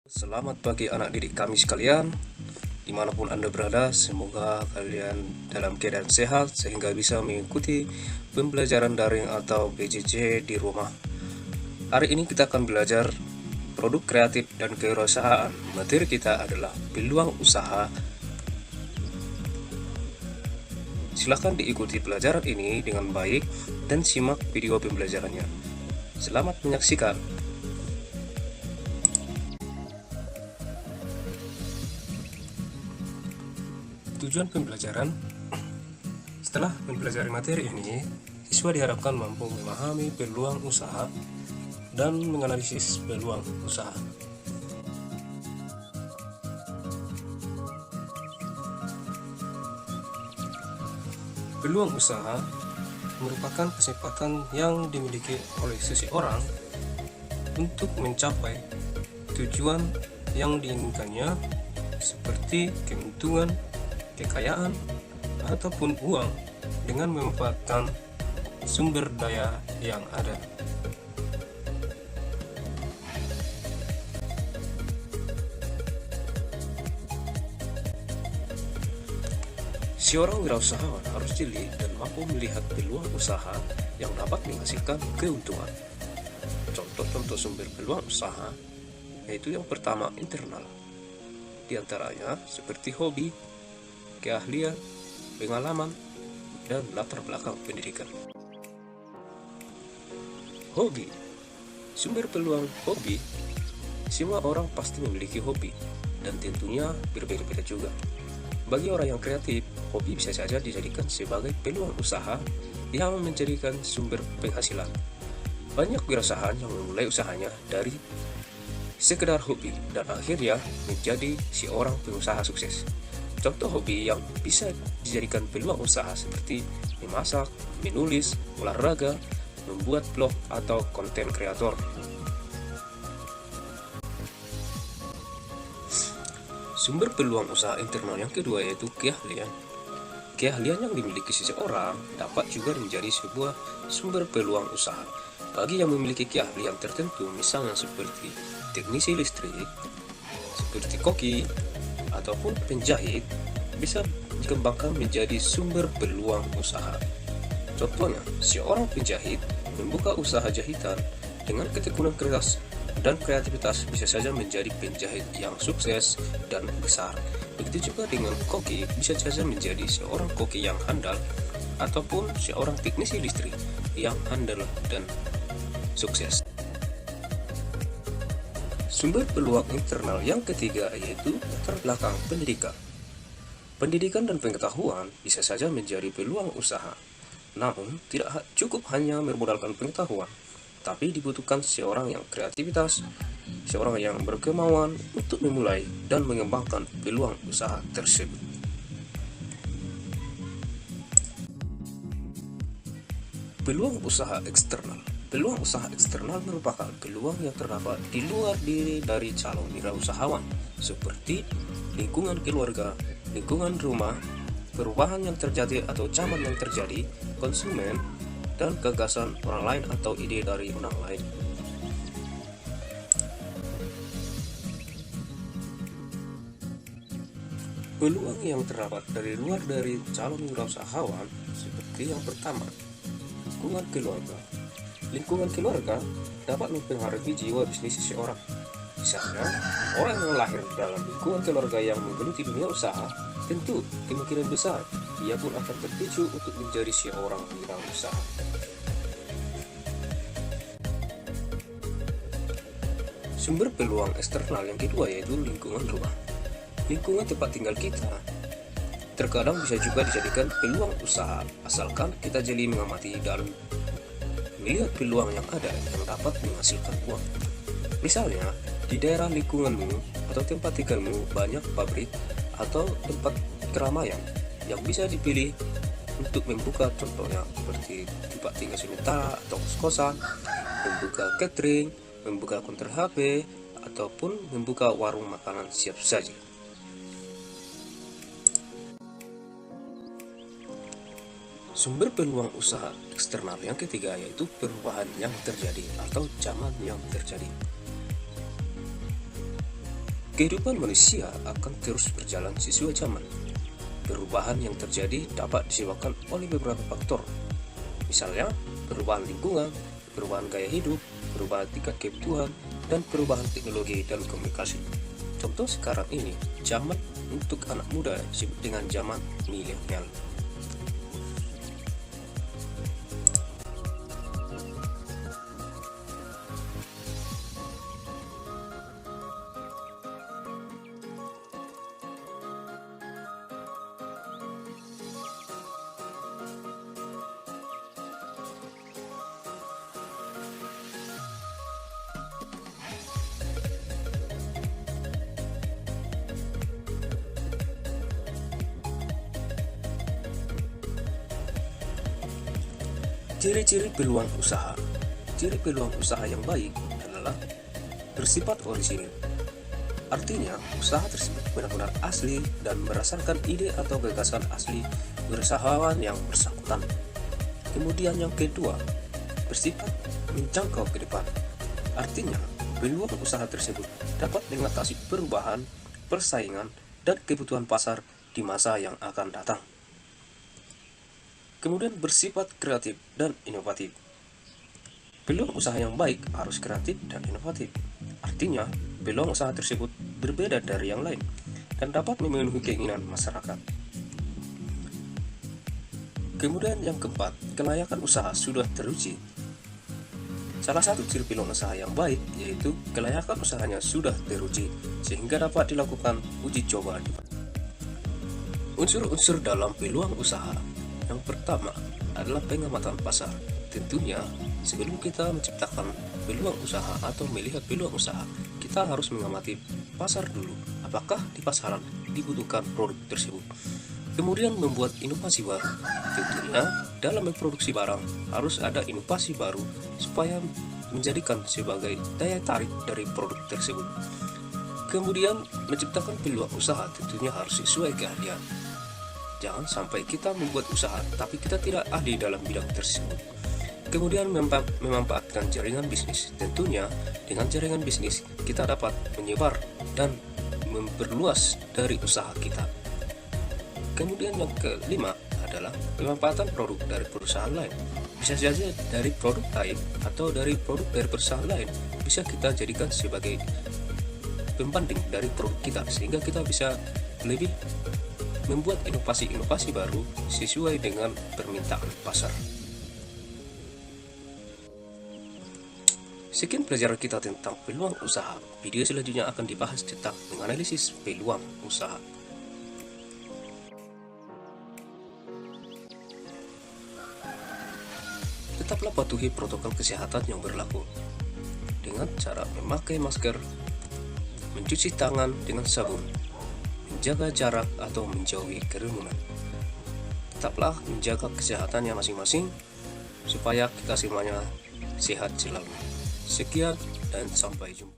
Selamat pagi anak didik kami sekalian, dimanapun Anda berada. Semoga kalian dalam keadaan sehat sehingga bisa mengikuti pembelajaran daring atau PJJ di rumah. Hari ini kita akan belajar produk kreatif dan kewirausahaan. Materi kita adalah peluang usaha. Silakan diikuti pelajaran ini dengan baik dan simak video pembelajarannya. Selamat menyaksikan. Tujuan pembelajaran: setelah mempelajari materi ini, siswa diharapkan mampu memahami peluang usaha dan menganalisis peluang usaha. Peluang usaha merupakan kesempatan yang dimiliki oleh seseorang untuk mencapai tujuan yang diinginkannya, seperti keuntungan, kekayaan, ataupun uang dengan memanfaatkan sumber daya yang ada. Seorang wirausahawan harus jeli dan mampu melihat peluang usaha yang dapat menghasilkan keuntungan. Contoh-contoh sumber peluang usaha yaitu yang pertama, internal. Di antaranya seperti hobi, keahlian, pengalaman, dan latar belakang pendidikan. Hobi. Sumber peluang hobi. Semua orang pasti memiliki hobi, dan tentunya berbeda-beda juga. Bagi orang yang kreatif, hobi bisa saja dijadikan sebagai peluang usaha yang menjadikan sumber penghasilan. Banyak wirausahaan yang memulai usahanya dari sekedar hobi dan akhirnya menjadi seorang pengusaha sukses. Contoh hobi yang bisa dijadikan peluang usaha seperti memasak, menulis, olahraga, membuat blog, atau konten kreator. Sumber peluang usaha internal yang kedua yaitu keahlian. Keahlian yang dimiliki seseorang dapat juga menjadi sebuah sumber peluang usaha. Bagi yang memiliki keahlian tertentu, misalnya seperti teknisi listrik, seperti koki, ataupun penjahit, bisa dikembangkan menjadi sumber peluang usaha. Contohnya, seorang penjahit membuka usaha jahitan dengan ketekunan keras dan kreativitas bisa saja menjadi penjahit yang sukses dan besar. Begitu juga dengan koki, bisa saja menjadi seorang koki yang handal ataupun seorang teknisi listrik yang handal dan sukses. Sumber peluang internal yang ketiga yaitu latar belakang pendidikan. Pendidikan dan pengetahuan bisa saja menjadi peluang usaha. Namun, tidak cukup hanya bermodalkan pengetahuan, tapi dibutuhkan seorang yang kreativitas, seorang yang berkemauan untuk memulai dan mengembangkan peluang usaha tersebut. Peluang usaha eksternal. Peluang usaha eksternal merupakan peluang yang terdapat di luar diri dari calon wirausahawan, seperti lingkungan keluarga, lingkungan rumah, perubahan yang terjadi atau zaman yang terjadi, konsumen, dan gagasan orang lain atau ide dari orang lain. Peluang yang terdapat dari luar dari calon wirausahawan seperti yang pertama, lingkungan keluarga. Lingkungan keluarga dapat mempengaruhi jiwa bisnis seseorang. Misalnya, orang yang lahir dalam lingkungan keluarga yang menggeluti dunia usaha, tentu kemungkinan besar ia pun akan tertuju untuk menjadi seorang wirausaha. Sumber peluang eksternal yang kedua yaitu lingkungan rumah. Lingkungan tempat tinggal kita terkadang bisa juga dijadikan peluang usaha, asalkan kita jeli mengamati dan melihat peluang yang ada yang dapat menghasilkan uang. Misalnya, di daerah lingkunganmu atau tempat tinggalmu banyak pabrik atau tempat keramaian yang bisa dipilih untuk membuka, contohnya seperti tempat tinggal sementara atau kos-kosan, membuka catering, membuka konter HP, ataupun membuka warung makanan siap saji. Sumber peluang usaha eksternal yang ketiga yaitu perubahan yang terjadi atau zaman yang terjadi. Kehidupan manusia akan terus berjalan sesuai zaman. Perubahan yang terjadi dapat disebabkan oleh beberapa faktor. Misalnya, perubahan lingkungan, perubahan gaya hidup, perubahan tingkat kebutuhan, dan perubahan teknologi dan komunikasi. Contoh sekarang ini, zaman untuk anak muda disebut dengan zaman milenial. Ciri-ciri peluang usaha. Ciri peluang usaha yang baik adalah bersifat orisinil. Artinya, usaha tersebut benar-benar asli dan berdasarkan ide atau gagasan asli usahawan yang bersangkutan. Kemudian yang kedua, bersifat menjangkau ke depan. Artinya, peluang usaha tersebut dapat mengatasi perubahan, persaingan, dan kebutuhan pasar di masa yang akan datang. Kemudian bersifat kreatif dan inovatif. Peluang usaha yang baik harus kreatif dan inovatif. Artinya, peluang usaha tersebut berbeda dari yang lain dan dapat memenuhi keinginan masyarakat. Kemudian yang keempat, kelayakan usaha sudah teruji. Salah satu ciri peluang usaha yang baik yaitu kelayakan usahanya sudah teruji sehingga dapat dilakukan uji coba. Unsur-unsur dalam peluang usaha. Yang pertama adalah pengamatan pasar. Tentunya sebelum kita menciptakan peluang usaha atau melihat peluang usaha, kita harus mengamati pasar dulu. Apakah di pasaran dibutuhkan produk tersebut? Kemudian membuat inovasi baru. Tentunya dalam memproduksi barang harus ada inovasi baru supaya menjadikan sebagai daya tarik dari produk tersebut. Kemudian menciptakan peluang usaha tentunya harus sesuai keahlian. Jangan sampai kita membuat usaha tapi kita tidak ahli dalam bidang tersebut. Kemudian memanfaatkan jaringan bisnis. Tentunya dengan jaringan bisnis kita dapat menyebar dan memperluas dari usaha kita. Kemudian yang kelima adalah pemanfaatan produk dari perusahaan lain. Bisa saja dari produk lain atau dari produk dari perusahaan lain bisa kita jadikan sebagai pembanding dari produk kita sehingga kita bisa lebih membuat inovasi-inovasi baru sesuai dengan permintaan pasar. Sekian pelajaran kita tentang peluang usaha. Video selanjutnya akan dibahas tentang menganalisis peluang usaha. Tetaplah patuhi protokol kesehatan yang berlaku dengan cara memakai masker, mencuci tangan dengan sabun, menjaga jarak atau menjauhi kerumunan. Tetaplah menjaga kesehatannya masing-masing supaya kita semuanya sehat selalu. Sekian dan sampai jumpa.